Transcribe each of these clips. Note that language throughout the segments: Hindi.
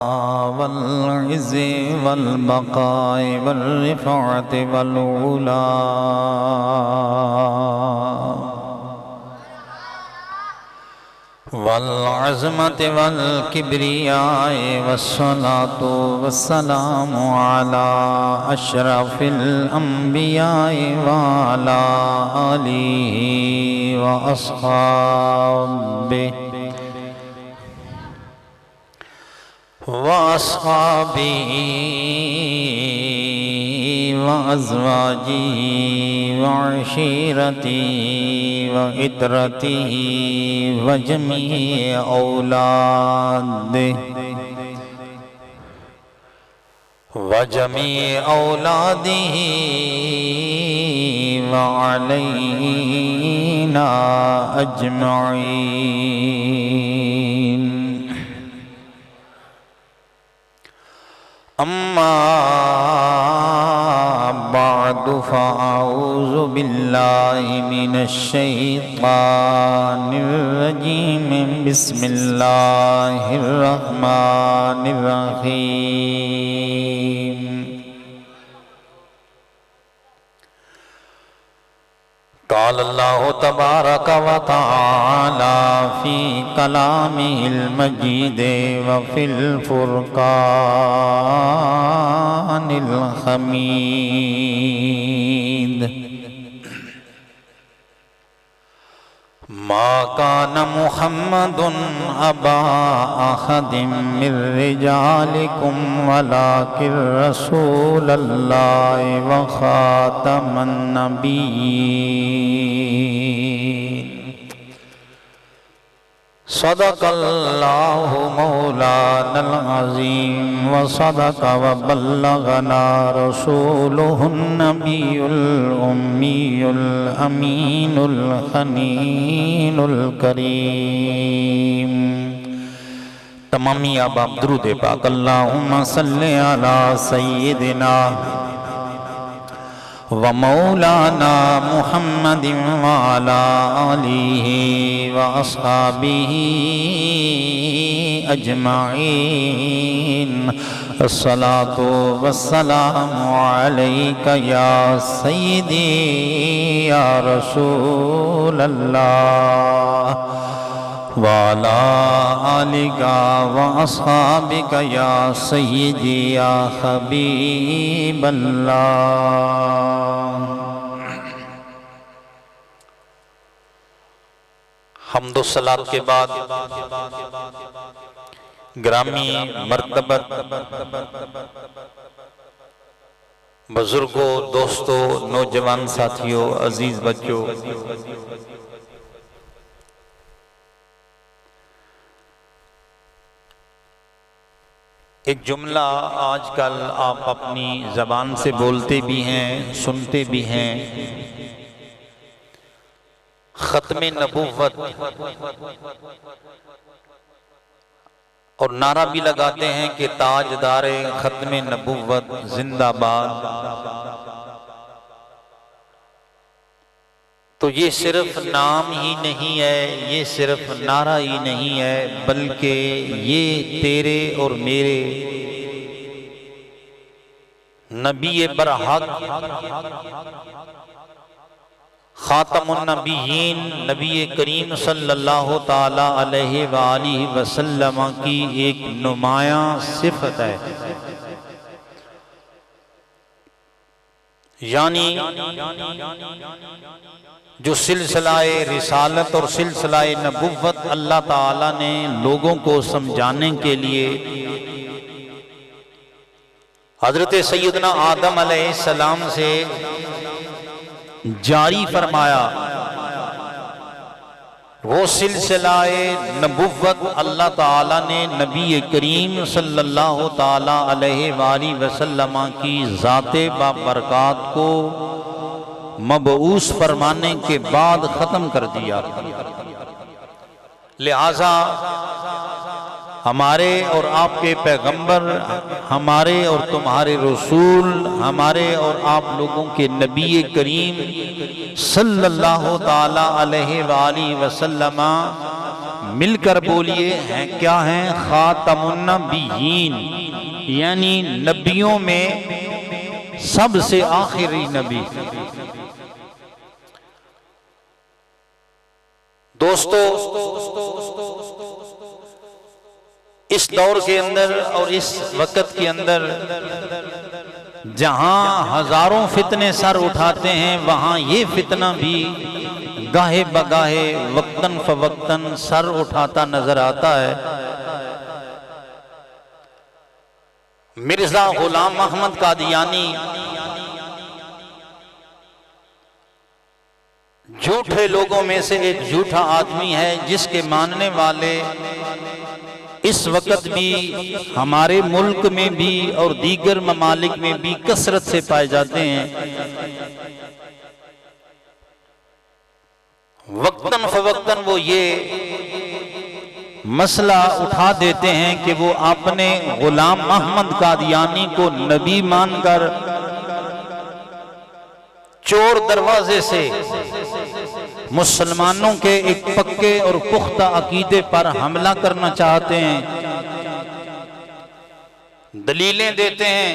वल्इज़्ज़ि वल्बक़ाइ वल्रिफ़अति वल्उला वल्अज़्मति वल्किब्रियाइ वस्सलातु वस्सलामु अला अशरफिल अंबियाइ व अला आलिहि व अस्हाबिहि व अज़वाजिहि व अशीरतिहि व इतरतिहि व जमीइ औलादिहि व अलैना अजमईन। अम्मा बादु फ़अऊज़ु बिल्लाहि मिनश्शैतानिर्रजीम। बिस्मिल्लाहिर्रहमानिर्रहीम। क़ाल अल्लाहु तबारक व तआला फ़ी कलामिहिल मजीद व फ़िल फ़ुरक़ानिल हमीद। मा कान मुहम्मदुन अबा अहदिम मिर रिजालिकुम वलाकिन रसूलल्लाहि व खातमन नबिय्यीन। सदक़ल्लाहु मौलानल अज़ीम व सदक़ व बल्लगना रसूलुहुन नबियुल उम्मियुल अमीनुल हनीनुल करीम। तमामी अब दुरूद पाक अल्लाहुम्मा सल्लि अला सय्यिदिना व मौलाना मुहम्मदिन व अला आलिहि व अस्हाबिहि अजमईन। अस्सलातु वस्सलामु अलैका या सय्यिदी या रसूलल्लाह व अला आलिका व अस्हाबिका या सय्यिदी या हबीबल्लाह। हम्दो सलात के बाद ग्रामी मर्तबत बुजुर्गों, दोस्तों, नौजवान साथियों, अजीज बच्चों, एक जुमला आजकल आप अपनी ज़बान से बोलते भी हैं, सुनते भी हैं। ख़त्मे नबुव्वत और नारा भी लगाते हैं कि ताजदारे ख़त्मे नबुव्वत जिंदाबाद। तो ये सिर्फ नाम ही नहीं है, ये सिर्फ नारा ही नहीं है, बल्कि ये तेरे और मेरे नबी बरहक खातमुन नबिय्यीन नबी करीम सल्लल्लाहु ताला अलैहि व आलिहि वसल्लम की एक नुमायां सिफत है। यानी जो सिलसिलाए रिसालत और सिलसिलाए नबुव्वत अल्लाह ताला ने लोगों को समझाने के लिए हजरत सैयदना आदम अलैहिस्सलाम से जारी फरमाया, वो सिलसिलाए नबुव्वत अल्लाह ताला ने नबी करीम सल्लल्लाहु ताला अलैहि वसल्लम की ज़ाते बाबरकात को मबऊस फरमाने के बाद ख़त्म कर दिया। लिहाजा हमारे और आपके पैगंबर, हमारे और तुम्हारे रसूल, हमारे और आप लोगों के नबी करीम सल्लल्लाहु ताला अलैहि वसल्लम मिलकर बोलिए हैं क्या हैं? खातमुन नबिय्यीन, यानी नबियों में सबसे आखिरी नबी। दोस्तों, इस दौर के अंदर और इस वक्त के अंदर जहां हजारों फितने सर उठाते हैं, वहां ये फितना भी गाहे बगाहे वक्तन फवक्तन सर उठाता नजर आता है। मिर्जा गुलाम अहमद कादियानी झूठे लोगों में से एक झूठा आदमी है, जिसके मानने वाले इस वक्त भी हमारे मुल्क में भी और दीगर ममालिक में भी कसरत से पाए जाते हैं। वक्तन फवक्तन वो ये मसला उठा देते हैं कि वो अपने गुलाम अहमद कादियानी को नबी मानकर चोर दरवाजे से मुसलमानों के एक पक्के और पुख्ता अकीदे पर हमला करना चाहते हैं। दलीलें देते हैं,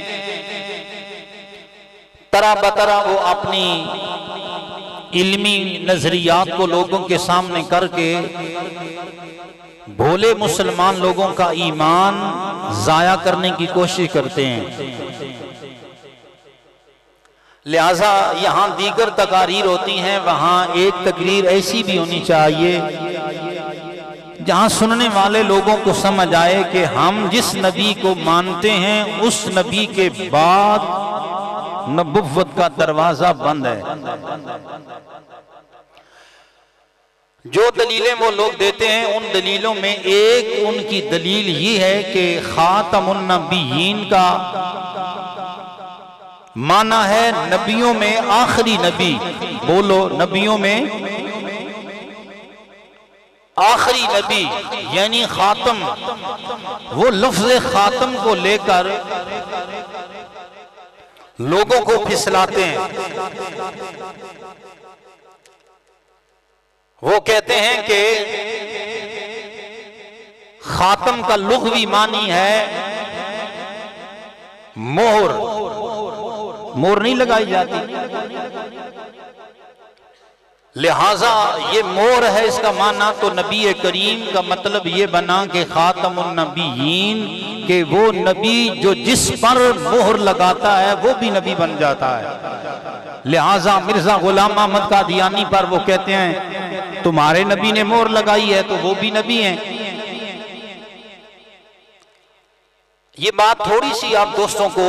तरह बतरा वो अपनी इल्मी नजरियात को लोगों के सामने करके भोले मुसलमान लोगों का ईमान जाया करने की कोशिश करते हैं। लिहाजा यहाँ दीगर तकारीर होती हैं, वहाँ एक तकरीर ऐसी भी होनी चाहिए जहाँ सुनने वाले लोगों को समझ आए कि हम जिस नबी को मानते हैं उस नबी के बाद नबुव्वत का दरवाजा बंद है। जो दलीलें वो लोग देते हैं, उन दलीलों में एक उनकी दलील ये है कि खातमुन नबिय्यीन का माना है नबियों में आखिरी नबी। बोलो, नबियों में आखिरी नबी यानी खातम। वो लफ्ज खातम को लेकर लोगों को फिसलाते हैं। वो कहते हैं कि खातम का लुग़वी मानी है मोहर। मोहर नहीं लगाई जाती, लिहाजा ये मोहर है इसका माना। तो नबी करीम का मतलब ये बना कि खातमुन नबिय्यीन, कि वो नबी जो जिस पर मोहर लगाता है वो भी नबी बन जाता है। लिहाजा मिर्जा गुलाम अहमद कादियानी पर वो कहते हैं तुम्हारे नबी ने मोहर लगाई है तो वो भी नबी हैं। ये बात थोड़ी सी आप दोस्तों को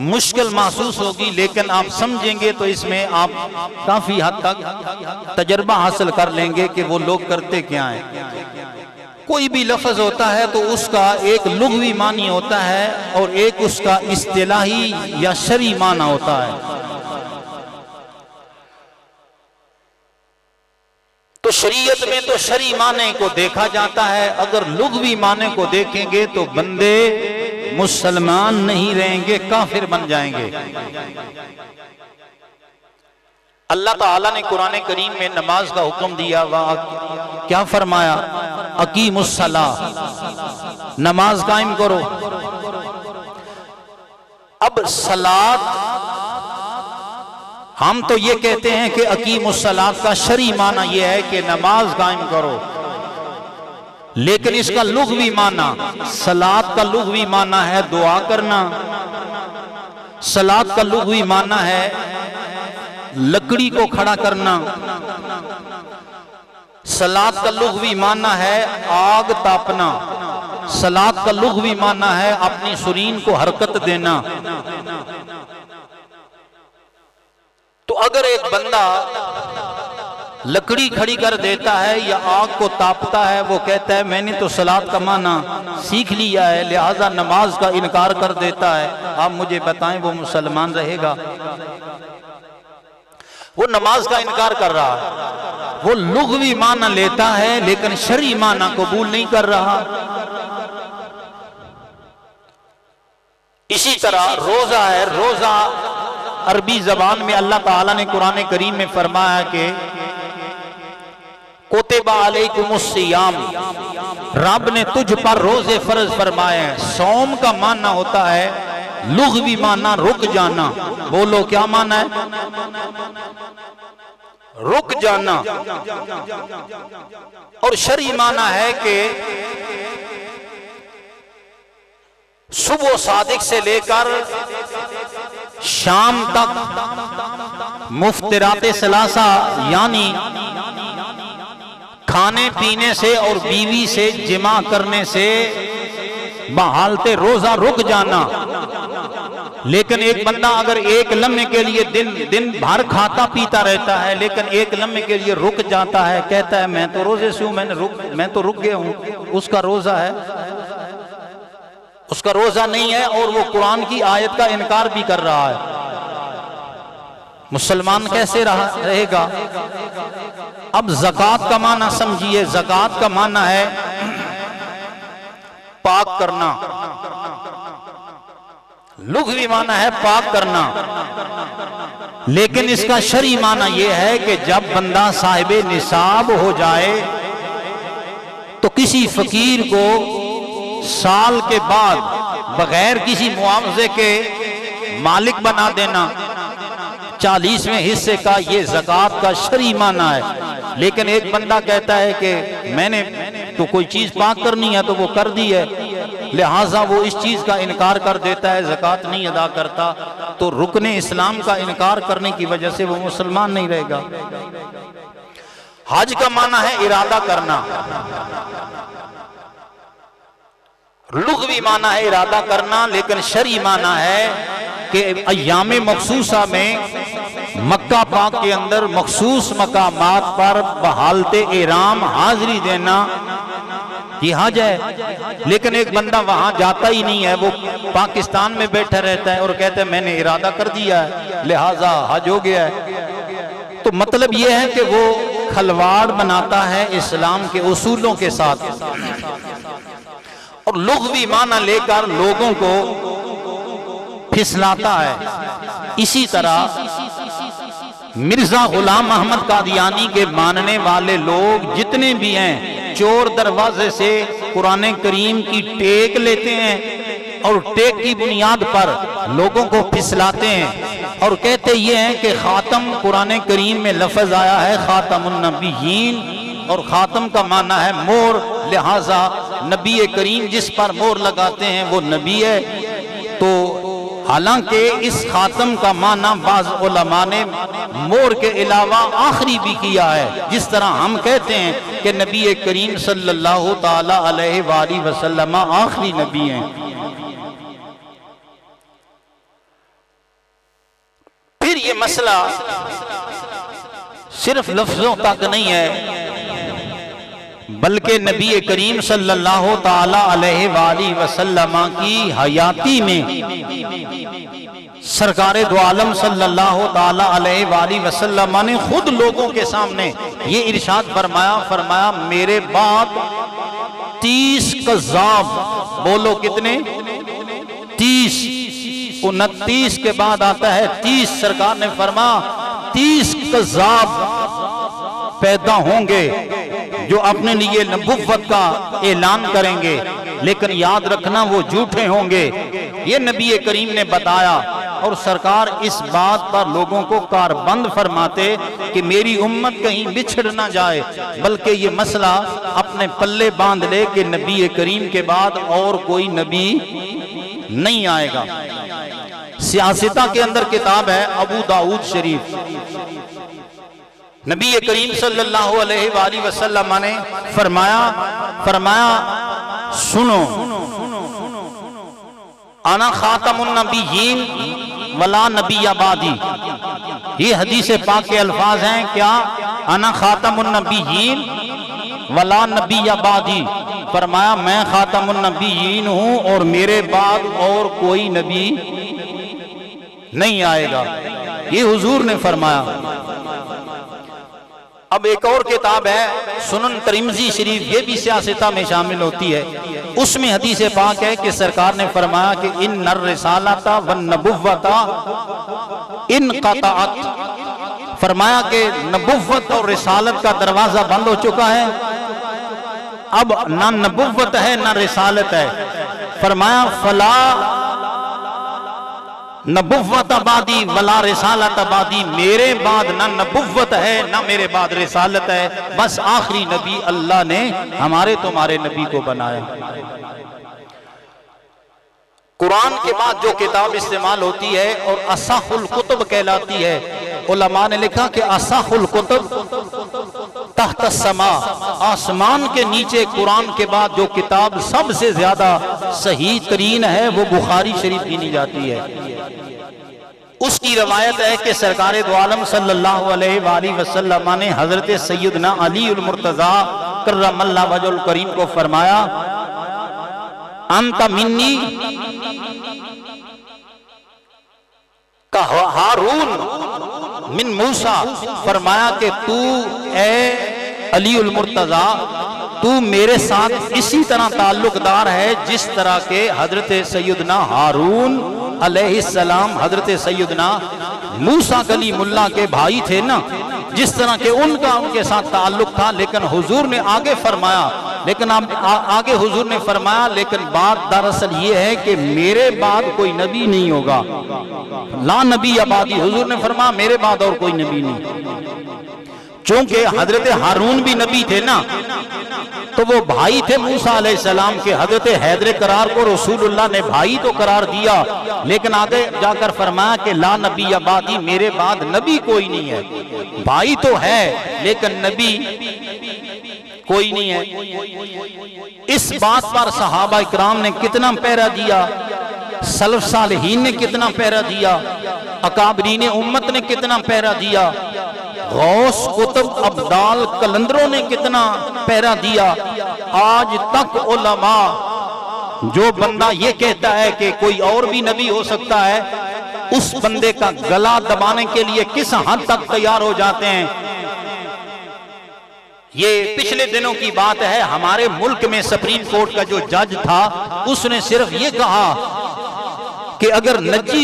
मुश्किल महसूस होगी, लेकिन आप समझेंगे तो इसमें आप काफी हद तक तजर्बा हासिल कर लेंगे कि वो लोग करते क्या हैं। कोई भी लफ्ज होता है तो उसका एक लुग़वी मानी होता है और एक उसका इस्तिलाही या शरई माना होता है। तो शरीयत में तो शरई माने को देखा जाता है, अगर लुग़वी माने को देखेंगे तो बंदे मुसलमान नहीं रहेंगे, काफिर बन जाएंगे। अल्लाह ताला ने कुरान करीम में नमाज का हुक्म दिया, वह क्या फरमाया? अकीमुस्सलाह, नमाज कायम करो। अब सलात, हम तो ये कहते हैं कि अकीमुस्सलात का शरई माना यह है कि नमाज कायम करो, लेकिन इसका लुग़वी माना, सलात का लुग़वी माना है दुआ करना। सलात का लुग़वी माना है लकड़ी को खड़ा करना। सलात का लुग़वी माना है आग तापना। सलात का लुग़वी माना है अपनी सुरीन को हरकत देना। तो अगर एक बंदा लकड़ी खड़ी कर देता है या आग को तापता है, वो कहता है मैंने तो सलात का माना सीख लिया है, लिहाजा नमाज का इनकार कर देता है, आप मुझे बताएं वो मुसलमान रहेगा? वो नमाज का इनकार कर रहा है, वो लुग़वी माना लेता है लेकिन शरई माना कबूल नहीं कर रहा। इसी तरह रोजा है, रोजा अरबी जबान में अल्लाह ताला ने कुरान करीम में फरमाया कि कुतिबा अलैकुमुस्सियाम, रब ने तुझ पर रोजे फर्ज फरमाए हैं। सौम का माना होता है लुग़वी माना रुक जाना। बोलो क्या माना है? रुक जाना। और शरई माना है कि सुबह सादिक से लेकर शाम तक मुफ्तिराते सलासा, यानी खाने पीने से और बीवी से जिमा करने से बहालते रोजा रुक जाना। लेकिन एक बंदा अगर एक लम्हे के लिए दिन भर खाता पीता रहता है, लेकिन एक लम्हे के लिए रुक जाता है, कहता है मैं तो रोजे से हूं, मैं तो रुक गया हूं, उसका रोजा है? उसका रोजा नहीं है और वो कुरान की आयत का इनकार भी कर रहा है। मुसलमान कैसे रहेगा? अब ज़कात का माना समझिए। ज़कात का माना है पाक करना, लुग़वी माना है पाक करना। लेकिन इसका शरई माना यह है कि जब बंदा साहिबे निसाब हो जाए तो किसी फकीर को साल के बाद बगैर किसी मुआवजे के मालिक बना देना 40वें हिस्से का, ये ज़कात का शरई माना है। लेकिन एक बंदा कहता है कि मैंने तो कोई चीज पाक करनी है तो वो कर दी है, लिहाजा वो इस चीज का इनकार कर देता है, ज़कात नहीं अदा करता, तो रुकने इस्लाम का इनकार करने की वजह से वो मुसलमान नहीं रहेगा। हज का माना है इरादा करना, लुग़वी माना है इरादा करना, लेकिन शरई माना है कि अय्यामे मखसूसा में मक्का पाक के अंदर मखसूस मकामात पर बहालते इहराम हाजिरी देना, ये हज है। लेकिन एक बंदा वहां जाता ही नहीं है, वो पाकिस्तान में बैठा रहता है और कहता है मैंने इरादा कर दिया है लिहाजा हज हो गया है। तो मतलब ये है कि वो खलवाड़ बनाता है इस्लाम के उसूलों के साथ और लुग़वी माना लेकर लोगों को फिसलाता है। इसी तरह मिर्जा गुलाम अहमद कादियानी के मानने वाले लोग जितने भी हैं, चोर दरवाजे से कुरान करीम की टेक लेते हैं और टेक की बुनियाद पर लोगों को फिसलाते हैं और कहते ये हैं कि खातम कुरान करीम में लफ्ज आया है खातमुन नबिय्यीन, और खातम का माना है मोर, लिहाजा नबी करीम जिस पर मोर लगाते हैं वो नबी है। तो हालांकि इस खातम का माना बाज़ उलमा ने मोर के अलावा आखिरी भी किया है, जिस तरह हम कहते हैं कि नबी करीम सल्लल्लाहु ताला अलैहि वसल्लम आखिरी नबी हैं। फिर ये मसला सिर्फ लफ्जों तक नहीं है, बल्कि नबी करीम सल्लल्लाहु ताला अलैहि वसल्लम की हयाती में सरकारे दो आलम सल्लल्लाहु ताला अलैहि वसल्लम ने खुद लोगों के सामने ये इरशाद फरमाया मेरे बाद 30 कज़्ज़ाब, बोलो कितने? 30, 29 के बाद आता है 30। सरकार ने फरमाया 30 कज़्ज़ाब पैदा होंगे जो अपने लिए नबुव्वत का ऐलान करेंगे, लेकिन याद रखना वो झूठे होंगे। ये नबी करीम ने बताया और सरकार इस बात पर लोगों को कारबंद फरमाते कि मेरी उम्मत कहीं बिछड़ ना जाए, बल्कि ये मसला अपने पल्ले बांध ले कि नबी करीम के बाद और कोई नबी नहीं आएगा। सियासता के अंदर किताब है अबू दाऊद शरीफ, नबी करीम सल्लल्लाहु अलैहि वसल्लम ने फरमाया सुनो, आना खातमुन नबिय्यीन वला नबिय्य बादी। ये हदीस पाक के अल्फाज हैं, क्या? आना खातमुन नबिय्यीन वला नबिय्य बादी। फरमाया मैं खातमुन नबिय्यीन हूं और मेरे बाद और कोई नबी नहीं आएगा, ये हुजूर ने फरमाया। अब एक और किताब है सुनन तिरमिज़ी शरीफ, ये भी सियासता में शामिल होती है। उसमें हदीस पाक है कि सरकार ने फरमाया कि इन्नर रिसालता वन नबुव्वता इनक़तअत फरमाया कि नबुव्वत और रिसालत का दरवाजा बंद हो चुका है, अब ना नबुव्वत है ना रिसालत है। फरमाया फला नबुव्वत आबादी वला रिसालत आबादी, मेरे बाद ना नबुव्वत है ना मेरे बाद रिसालत है, बस आखिरी नबी अल्लाह ने हमारे तुम्हारे नबी को बनाया। कुरान के बाद जो किताब इस्तेमाल होती है और असहुल कुतुब कहलाती है, उलमा ने लिखा कि असहुल कुतुब तहत समा, आसमान के नीचे कुरान के बाद जो किताब सबसे ज्यादा सही तरीन है वो बुखारी शरीफ गिनी जाती है। उसकी रवायत है कि सरकार दो आलम सल्लल्लाहु अलैहि वसल्लम ने हजरत सैयदना अली उल मुर्तजा कर्रमल्लाहु वजहुल करीम को फरमाया, अंत मिन्नी का हारून मिन मूसा, फरमाया कि तू ए अली उल मुर्तजा तू मेरे साथ इसी तरह ताल्लुकदार है जिस तरह के हजरत सैयदना हारून अलैहिस्सलाम हजरत सैयदना मूसा कलीमुल्लाह के भाई थे ना, जिस तरह के उनके साथ ताल्लुक था। लेकिन हुजूर ने आगे फरमाया, आगे हुजूर ने फरमाया लेकिन बात दरअसल ये है कि मेरे बाद कोई नबी नहीं होगा, ला नबी आबादी। हुजूर ने फरमाया मेरे बाद और कोई नबी नहीं। चूंकि हजरत हारून भी नबी थे ना, तो वो भाई थे मूसा अलैहिस्सलाम के। हजरत हैदर करार को रसूलुल्लाह ने भाई तो करार दिया, लेकिन आगे जाकर फरमाया कि ला नबी आबादी, मेरे बाद नबी कोई नहीं है। भाई तो है लेकिन नबी कोई नहीं है। इस बात पर सहाबा इकराम ने कितना पहरा दिया, सलफ सालिहीन ने कितना पहरा दिया, अकाबरीन उम्मत ने कितना पहरा दिया, गौस कुतुब अब्दाल कलंदरों ने कितना पहरा दिया। आज तक उलमा, जो बंदा ये कहता है कि कोई और भी नबी हो सकता है, उस बंदे का गला दबाने के लिए किस हद तक तैयार हो जाते हैं। ये पिछले दिनों की बात है, हमारे मुल्क में सुप्रीम कोर्ट का जो जज था उसने सिर्फ ये कहा कि अगर नजी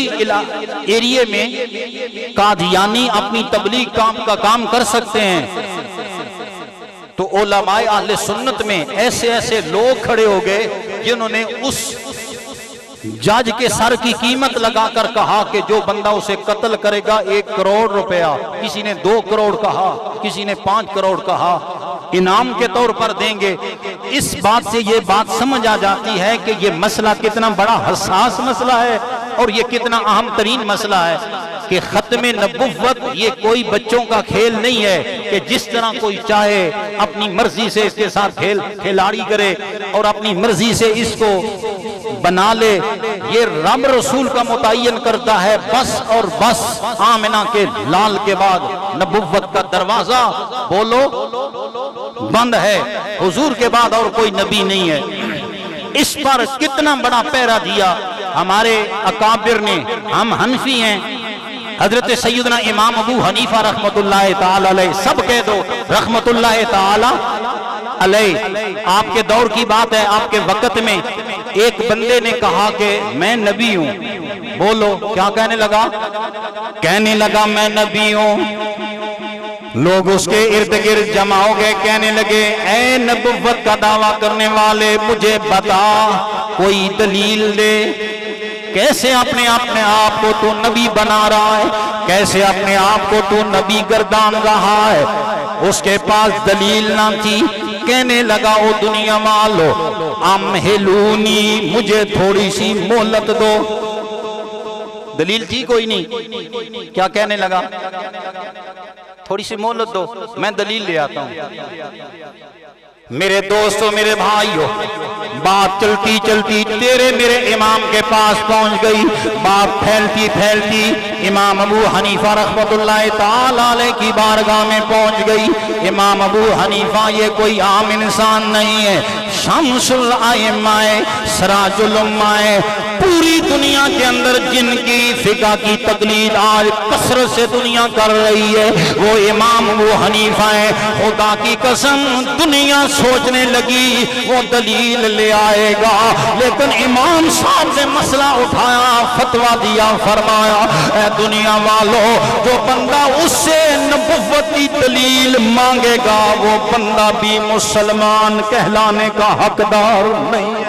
एरिया में कादियानी अपनी तबलीग का काम कर सकते हैं, तो उलमाए अहले सुन्नत में ऐसे ऐसे लोग खड़े हो गए जिन्होंने उस जज के सर की कीमत लगाकर कहा कि जो बंदा उसे कत्ल करेगा 1 करोड़ रुपया, किसी ने 2 करोड़ कहा, किसी ने 5 करोड़ कहा, इनाम के तौर पर देंगे। इस बात से ये बात समझ आ जाती है कि ये मसला कितना बड़ा हसास मसला है और ये कितना अहम तरीन मसला है कि खत्मे नबुव्वत ये कोई बच्चों का खेल नहीं है कि जिस तरह कोई चाहे अपनी मर्जी से इसके साथ खिलाड़ी करे और अपनी मर्जी से इसको बना ले। ये रब रसूल का मुतय्यन करता है बस और बस। आमिना के लाल के बाद नबुव्वत का दरवाजा बोलो बंद है, हुजूर के बाद और कोई नबी नहीं है। इस पर कितना बड़ा पहरा दिया हमारे अकाबिर ने। हम हनफी हैं, हजरत सैयदना इमाम अबू हनीफा रहमतुल्लाह ताला अलैह, सब कह दो रहमतुल्लाह ताला अलैह। आपके दौर की बात है, आपके वक्त में एक बंदे ने कहा कि मैं नबी हूं। बोलो क्या कहने लगा? कहने लगा मैं नबी हूं। लोग उसके इर्द गिर्द जमा हो गए, कहने लगे ऐ नबुव्वत का दावा करने वाले, मुझे बता कोई दलील दे, कैसे अपने आप को तू नबी बना रहा है, कैसे अपने आप को तू नबी गर्दान रहा है। उसके पास दलील ना थी। कहने लगा ओ दुनिया वालो अमहिलूनी, मुझे थोड़ी सी मोहलत दो। दलील थी कोई नहीं, क्या कहने लगा? थोड़ी सी मोहलत दो, मैं दलील ले आता हूं। मेरे दोस्तों, मेरे भाइयों, बात चलती चलती तेरे मेरे इमाम के पास पहुंच गई। बात फैलती फैलती इमाम अबू हनीफा रहमतुल्लाह ताला अलैह की बारगाह में पहुंच गई। इमाम अबू हनीफा ये कोई आम इंसान नहीं है, शम्सुल आइम्माए सराजुल उम्माए। पूरी दुनिया के अंदर जिनकी फिका की तकलीद आज कसरत से दुनिया कर रही है वो इमाम अबू हनीफा है। खुदा की कसम दुनिया सोचने लगी वो दलील ले आएगा, लेकिन इमाम साहब ने मसला उठाया, फतवा दिया, फरमाया ऐ दुनिया वालों, जो बंदा उससे नबुव्वत की दलील मांगेगा वो बंदा भी मुसलमान कहलाने का हकदार नहीं है।